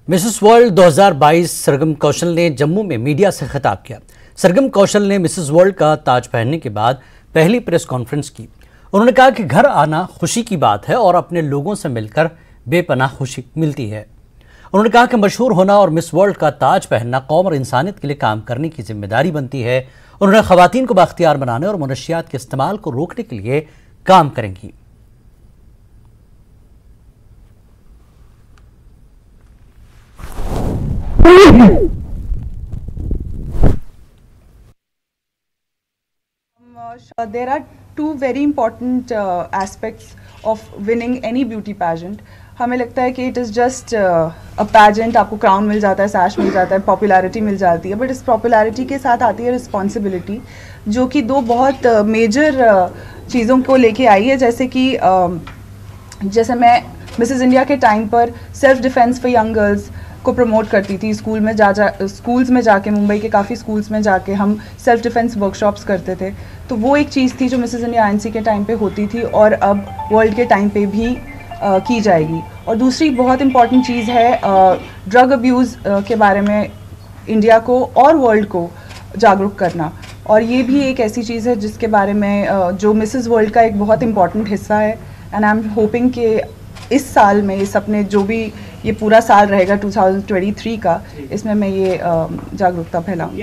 Mrs world 2022 सरगम कौशल ने जम्मू में media से खिताब किया। सरगम कौशल ने मिसेस वर्ल्ड का ताज पहनने के बाद पहली प्रेस कॉन्फ्रेंस की। उन्होंने कहा कि घर आना खुशी की बात है और अपने लोगों से मिलकर बेपनाह खुशी मिलती है। उन्होंने कहा कि मशहूर होना और मिस वर्ल्ड का ताज पहनना कौम और इंसानियत के लिए काम करने की जिम्मेदारी बनती है। उन्होंने खवातीन को बाख्तियार बनाने और मनशियात के इस्तेमाल को रोकने के लिए काम करेंगी। There are two very important aspects of winning any beauty pageant. हमें लगता है कि it is just a pageant, आपको क्राउन मिल जाता है, सैश मिल जाता है, पॉपुलैरिटी मिल जाती है, बट इस पॉपुलैरिटी के साथ आती है रिस्पॉन्सिबिलिटी, जो कि दो बहुत मेजर चीज़ों को लेके आई है। जैसे मैं मिसेस इंडिया के टाइम पर self defence for young girls को प्रमोट करती थी। स्कूल्स में जाके, मुंबई के काफ़ी स्कूल्स में जाके हम सेल्फ डिफेंस वर्कशॉप्स करते थे। तो वो एक चीज़ थी जो मिसेस इंडिया INC के टाइम पे होती थी और अब वर्ल्ड के टाइम पे भी की जाएगी। और दूसरी बहुत इम्पॉर्टेंट चीज़ है ड्रग अब्यूज़ के बारे में इंडिया को और वर्ल्ड को जागरूक करना। और ये भी एक ऐसी चीज़ है जिसके बारे में जो मिसेस वर्ल्ड का एक बहुत इम्पॉर्टेंट हिस्सा है। एंड आई एम होपिंग कि इस साल में, इस अपने जो भी ये पूरा साल रहेगा 2023 का, इसमें मैं ये जागरूकता फैलाऊंगी।